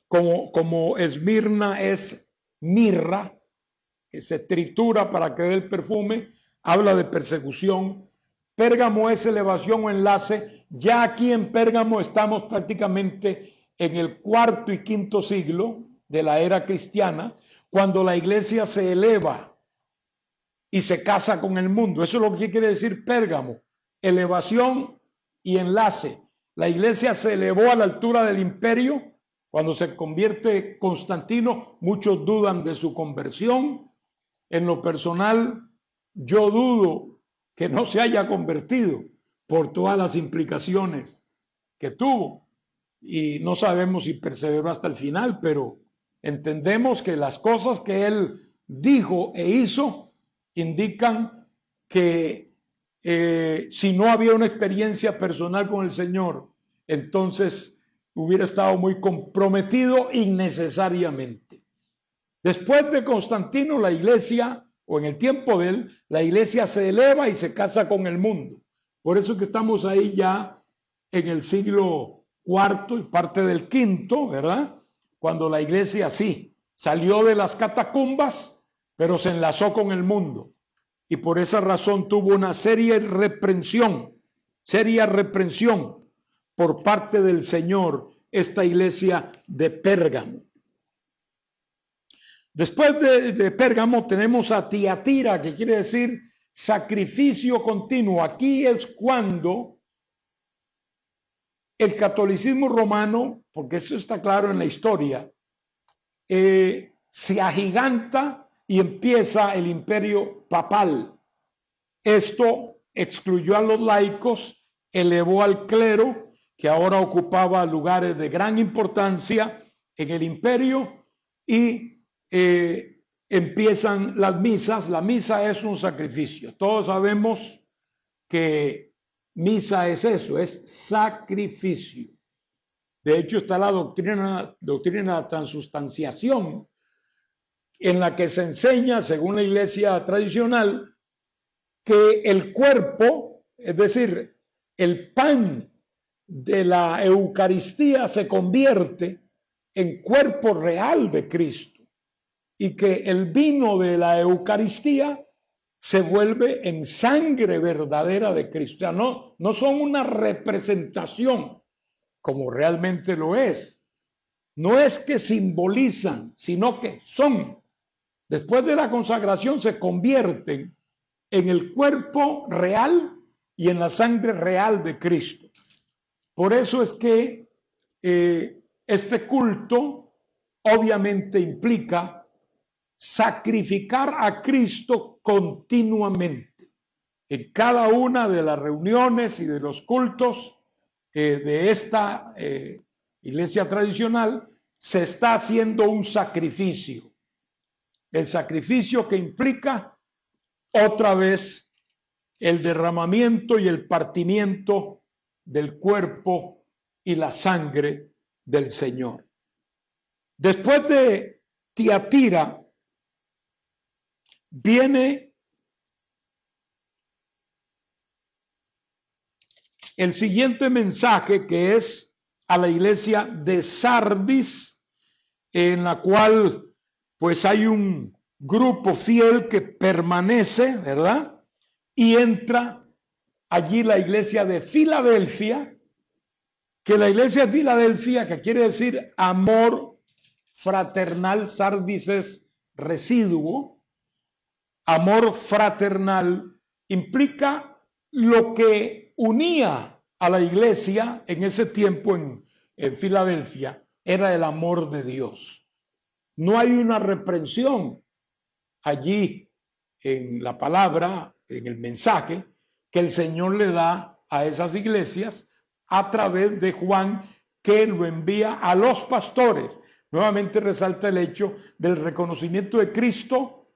como Esmirna es mirra, que se tritura para que dé el perfume, habla de persecución. Pérgamo es elevación o enlace. Ya aquí en Pérgamo estamos prácticamente en el 4º y 5º siglo de la era cristiana, cuando la iglesia se eleva y se casa con el mundo. Eso es lo que quiere decir Pérgamo, elevación y enlace. La iglesia se elevó a la altura del imperio. Cuando se convierte Constantino, muchos dudan de su conversión. En lo personal, yo dudo que no se haya convertido por todas las implicaciones que tuvo. Y no sabemos si perseveró hasta el final, pero entendemos que las cosas que él dijo e hizo indican que si no había una experiencia personal con el Señor, entonces hubiera estado muy comprometido innecesariamente. Después de Constantino, la iglesia, o en el tiempo de él, la iglesia se eleva y se casa con el mundo. Por eso que estamos ahí ya en el siglo IV y parte del V, ¿verdad? Cuando la iglesia sí salió de las catacumbas, pero se enlazó con el mundo. Y por esa razón tuvo una seria reprensión por parte del Señor, esta iglesia de Pérgamo. Después de Pérgamo tenemos a Tiatira, que quiere decir sacrificio continuo. Aquí es cuando el catolicismo romano, porque eso está claro en la historia, se agiganta y empieza el imperio papal. Esto excluyó a los laicos, elevó al clero, que ahora ocupaba lugares de gran importancia en el imperio, y empiezan las misas. La misa es un sacrificio. Todos sabemos que misa es eso, es sacrificio. De hecho, está la doctrina de la transustanciación, en la que se enseña, según la iglesia tradicional, que el cuerpo, es decir, el pan de la Eucaristía se convierte en cuerpo real de Cristo, y que el vino de la Eucaristía se vuelve en sangre verdadera de Cristo. O sea, no son una representación como realmente lo es. No es que simbolizan, sino que son. Después de la consagración se convierten en el cuerpo real y en la sangre real de Cristo. Por eso es que este culto obviamente implica sacrificar a Cristo continuamente. En cada una de las reuniones y de los cultos de esta iglesia tradicional se está haciendo un sacrificio. El sacrificio que implica otra vez el derramamiento y el partimiento del cuerpo y la sangre del Señor. Después de Tiatira viene el siguiente mensaje, que es a la iglesia de Sardis, en la cual pues hay un grupo fiel que permanece, ¿verdad? Y entra allí la iglesia de Filadelfia, que la iglesia de Filadelfia, que quiere decir amor fraternal, Sardis es residuo, amor fraternal implica lo que unía a la iglesia en ese tiempo en Filadelfia, era el amor de Dios. No hay una reprensión allí en la palabra, en el mensaje que el Señor le da a esas iglesias a través de Juan, que lo envía a los pastores. Nuevamente resalta el hecho del reconocimiento de Cristo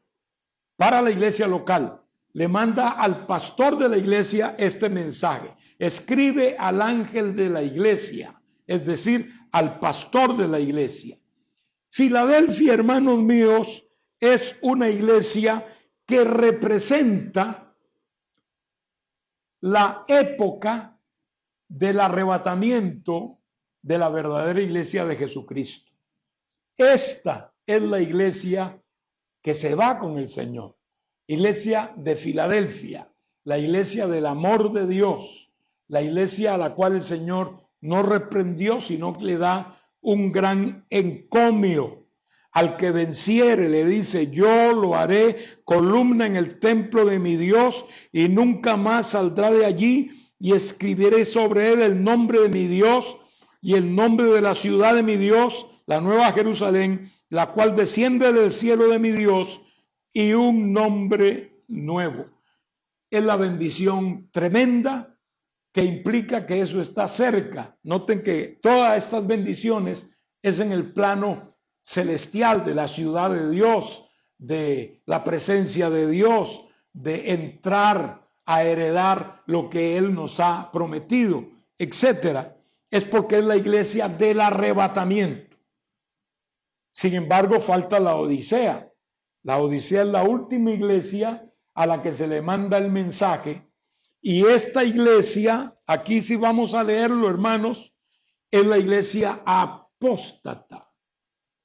para la iglesia local. Le manda al pastor de la iglesia este mensaje. Escribe al ángel de la iglesia, es decir, al pastor de la iglesia. Filadelfia, hermanos míos, es una iglesia que representa la época del arrebatamiento de la verdadera iglesia de Jesucristo. Esta es la iglesia que se va con el Señor. Iglesia de Filadelfia, la iglesia del amor de Dios, la iglesia a la cual el Señor no reprendió, sino que le da un gran encomio. Al que venciere, le dice, yo lo haré columna en el templo de mi Dios y nunca más saldrá de allí, y escribiré sobre él el nombre de mi Dios y el nombre de la ciudad de mi Dios, la nueva Jerusalén, la cual desciende del cielo de mi Dios, y un nombre nuevo. Es la bendición tremenda que implica que eso está cerca. Noten que todas estas bendiciones es en el plano celestial, de la ciudad de Dios, de la presencia de Dios, de entrar a heredar lo que Él nos ha prometido, etcétera. Es porque es la iglesia del arrebatamiento. Sin embargo, falta la Odisea. La Odisea es la última iglesia a la que se le manda el mensaje. Y esta iglesia, aquí sí vamos a leerlo, hermanos, es la iglesia apóstata.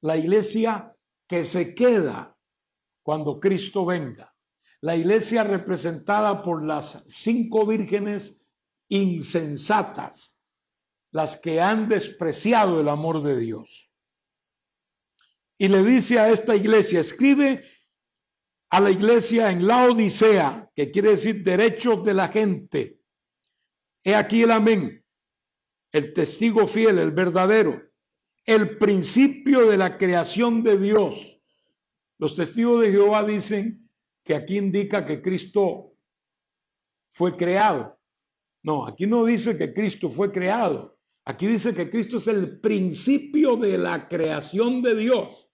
La iglesia que se queda cuando Cristo venga. La iglesia representada por las 5 vírgenes insensatas, las que han despreciado el amor de Dios. Y le dice a esta iglesia, escribe a la iglesia en la Odisea, que quiere decir derechos de la gente. He aquí el amén, el testigo fiel, el verdadero, el principio de la creación de Dios. Los testigos de Jehová dicen que aquí indica que Cristo fue creado. No, aquí no dice que Cristo fue creado. Aquí dice que Cristo es el principio de la creación de Dios.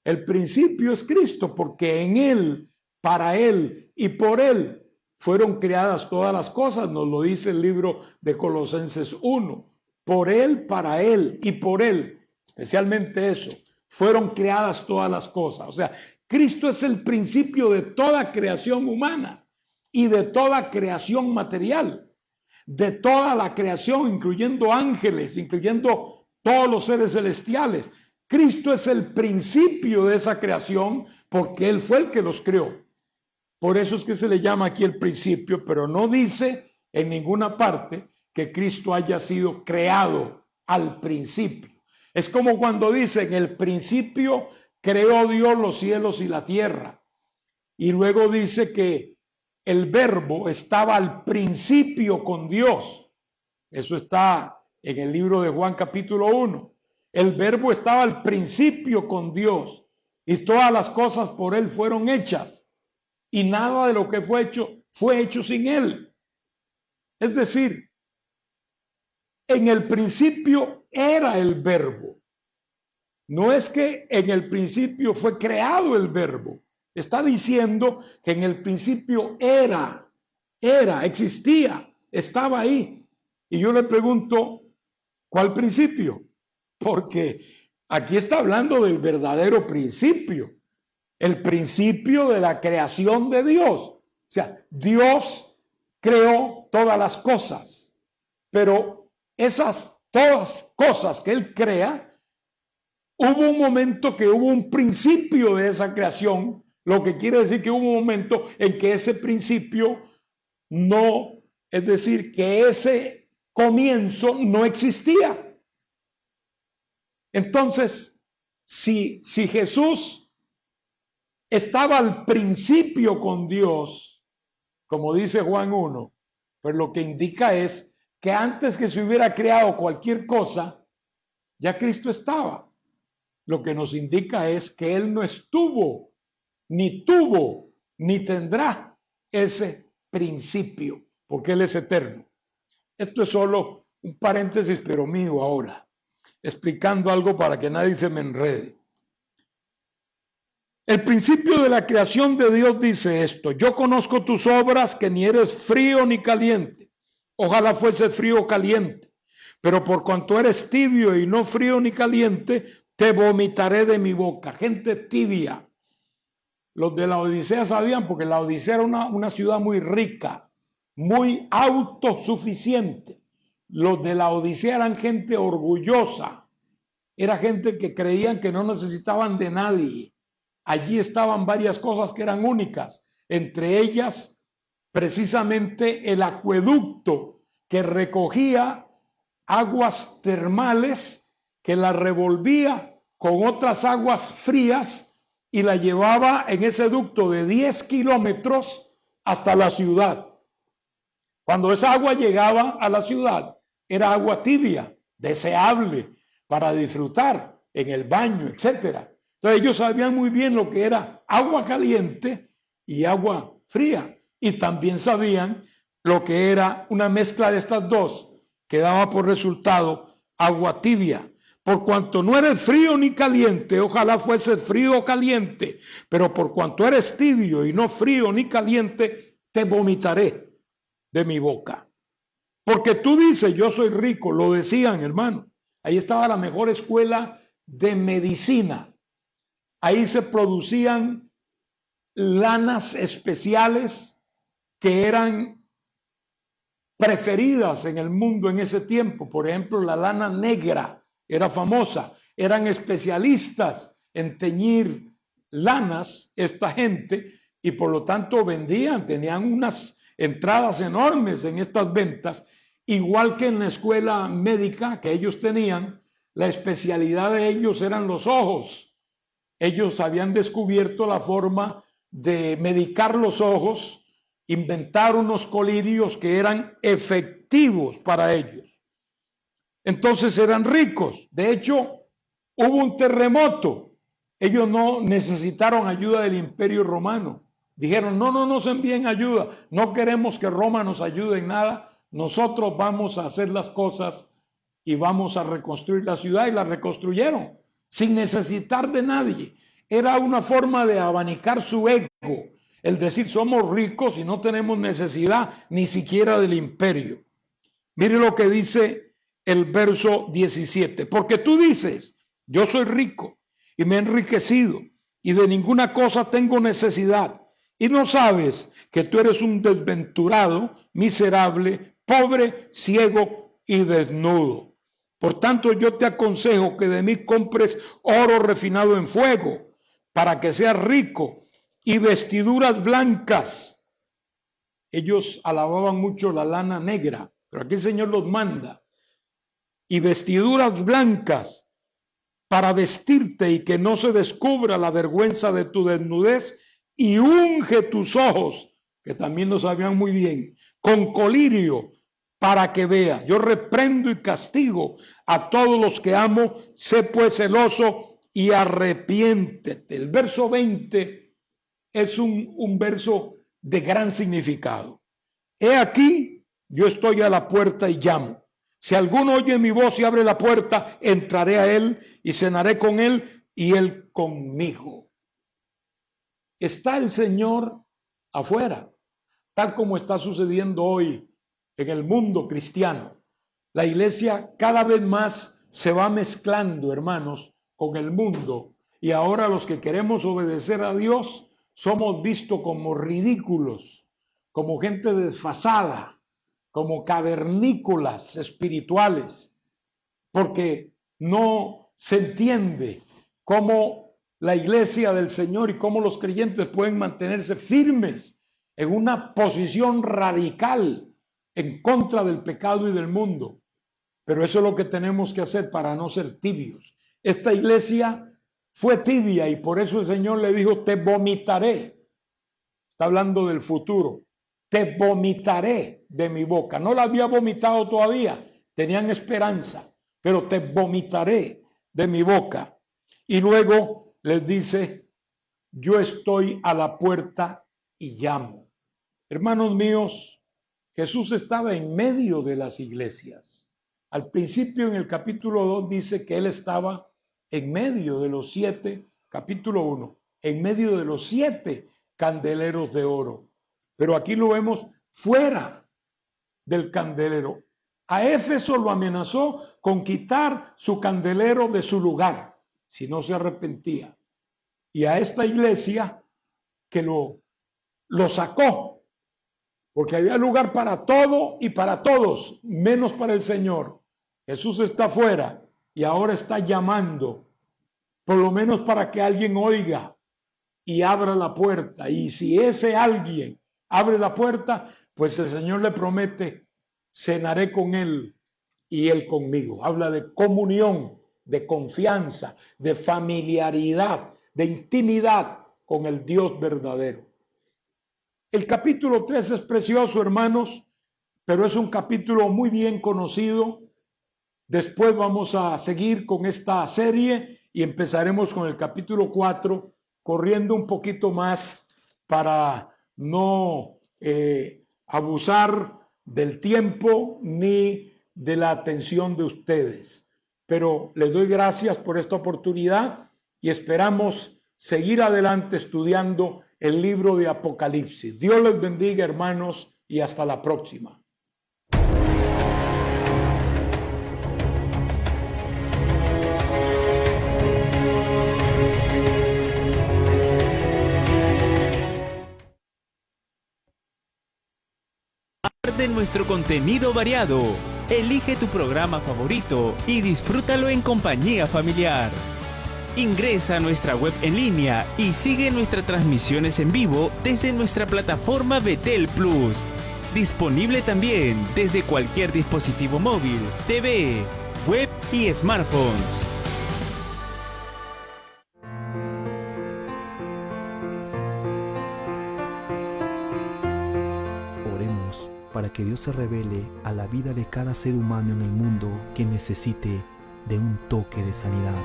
El principio es Cristo, porque en Él, para Él y por Él fueron creadas todas las cosas. Nos lo dice el libro de Colosenses 1. Por Él, para Él y por Él, especialmente eso, fueron creadas todas las cosas. O sea, Cristo es el principio de toda creación humana y de toda creación material, de toda la creación, incluyendo ángeles, incluyendo todos los seres celestiales. Cristo es el principio de esa creación porque Él fue el que los creó. Por eso es que se le llama aquí el principio, pero no dice en ninguna parte que Cristo haya sido creado al principio. Es como cuando dice, en el principio creó Dios los cielos y la tierra. Y luego dice que el verbo estaba al principio con Dios. Eso está en el libro de Juan capítulo 1. El verbo estaba al principio con Dios y todas las cosas por él fueron hechas y nada de lo que fue hecho sin él. Es decir, en el principio era el verbo. No es que en el principio fue creado el verbo. Está diciendo que en el principio era, existía, estaba ahí. Y yo le pregunto, ¿cuál principio? Porque aquí está hablando del verdadero principio, el principio de la creación de Dios. O sea, Dios creó todas las cosas, pero esas todas cosas que Él crea, hubo un momento que hubo un principio de esa creación, lo que quiere decir que hubo un momento en que ese principio no, es decir, que ese comienzo no existía. Entonces, si Jesús estaba al principio con Dios, como dice Juan 1, pues lo que indica es que antes que se hubiera creado cualquier cosa, ya Cristo estaba. Lo que nos indica es que Él no estuvo, ni tuvo, ni tendrá ese principio, porque Él es eterno. Esto es solo un paréntesis, pero mío ahora, explicando algo para que nadie se me enrede. El principio de la creación de Dios dice esto: yo conozco tus obras, que ni eres frío ni caliente. Ojalá fuese frío o caliente, pero por cuanto eres tibio y no frío ni caliente, te vomitaré de mi boca. Gente tibia. Los de la Odisea sabían, porque la Odisea era una ciudad muy rica, muy autosuficiente. Los de la Odisea eran gente orgullosa, era gente que creían que no necesitaban de nadie. Allí estaban varias cosas que eran únicas, entre ellas precisamente el acueducto que recogía aguas termales, que las revolvía con otras aguas frías y la llevaba en ese ducto de 10 kilómetros hasta la ciudad. Cuando esa agua llegaba a la ciudad, era agua tibia, deseable para disfrutar en el baño, etcétera. Entonces ellos sabían muy bien lo que era agua caliente y agua fría, y también sabían lo que era una mezcla de estas dos, que daba por resultado agua tibia. Por cuanto no eres frío ni caliente, ojalá fuese frío o caliente, pero por cuanto eres tibio y no frío ni caliente, te vomitaré de mi boca. Porque tú dices, yo soy rico, lo decían, hermano. Ahí estaba la mejor escuela de medicina. Ahí se producían lanas especiales que eran preferidas en el mundo en ese tiempo. Por ejemplo, la lana negra era famosa. Eran especialistas en teñir lanas esta gente, y por lo tanto vendían, tenían unas entradas enormes en estas ventas, igual que en la escuela médica que ellos tenían. La especialidad de ellos eran los ojos. Ellos habían descubierto la forma de medicar los ojos, inventar unos colirios que eran efectivos para ellos. Entonces eran ricos. De hecho, hubo un terremoto. Ellos no necesitaron ayuda del Imperio Romano. Dijeron, no nos envíen ayuda. No queremos que Roma nos ayude en nada. Nosotros vamos a hacer las cosas y vamos a reconstruir la ciudad, y la reconstruyeron sin necesitar de nadie. Era una forma de abanicar su ego, el decir, somos ricos y no tenemos necesidad ni siquiera del imperio. Mire lo que dice el verso 17. Porque tú dices, yo soy rico y me he enriquecido y de ninguna cosa tengo necesidad, y no sabes que tú eres un desventurado, miserable, pobre, ciego y desnudo. Por tanto, yo te aconsejo que de mí compres oro refinado en fuego, para que seas rico, y vestiduras blancas. Ellos alababan mucho la lana negra, pero aquí el Señor los manda. Y vestiduras blancas para vestirte, y que no se descubra la vergüenza de tu desnudez, y unge tus ojos que también lo sabían muy bien, con colirio, para que vea. Yo reprendo y castigo a todos los que amo, sé pues celoso y arrepiéntete. El verso 20 es un verso de gran significado. He aquí, yo estoy a la puerta y llamo. Si alguno oye mi voz y abre la puerta, entraré a él y cenaré con él y él conmigo. Está el Señor afuera, tal como está sucediendo hoy en el mundo cristiano. La iglesia cada vez más se va mezclando, hermanos, con el mundo. Y ahora los que queremos obedecer a Dios somos vistos como ridículos, como gente desfasada, como cavernícolas espirituales, porque no se entiende cómo la iglesia del Señor y cómo los creyentes pueden mantenerse firmes en una posición radical en contra del pecado y del mundo. Pero eso es lo que tenemos que hacer para no ser tibios. Esta iglesia fue tibia y por eso el Señor le dijo, te vomitaré. Está hablando del futuro. Te vomitaré de mi boca. No la había vomitado todavía, tenían esperanza, pero te vomitaré de mi boca. Y luego les dice, yo estoy a la puerta y llamo. Hermanos míos, Jesús estaba en medio de las iglesias. Al principio en el capítulo 2 dice que él estaba en medio de los 7, capítulo 1, en medio de los 7 candeleros de oro. Pero aquí lo vemos fuera del candelero. A Éfeso lo amenazó con quitar su candelero de su lugar, si no se arrepentía. Y a esta iglesia que lo sacó, porque había lugar para todo y para todos, menos para el Señor. Jesús está fuera y ahora está llamando, por lo menos para que alguien oiga y abra la puerta. Y si ese alguien abre la puerta, pues el Señor le promete, cenaré con él y él conmigo. Habla de comunión, de confianza, de familiaridad, de intimidad con el Dios verdadero. El capítulo 3 es precioso, hermanos, pero es un capítulo muy bien conocido. Después vamos a seguir con esta serie y empezaremos con el capítulo 4, corriendo un poquito más para no abusar del tiempo ni de la atención de ustedes. Pero les doy gracias por esta oportunidad y esperamos seguir adelante estudiando el libro de Apocalipsis. Dios les bendiga, hermanos, y hasta la próxima. De nuestro contenido variado. Elige tu programa favorito y disfrútalo en compañía familiar. Ingresa a nuestra web en línea y sigue nuestras transmisiones en vivo desde nuestra plataforma Betel Plus. Disponible también desde cualquier dispositivo móvil, TV, web y smartphones. Oremos para que Dios se revele a la vida de cada ser humano en el mundo que necesite de un toque de sanidad.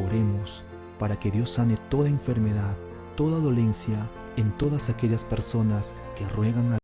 Oremos para que Dios sane toda enfermedad, toda dolencia en todas aquellas personas que ruegan a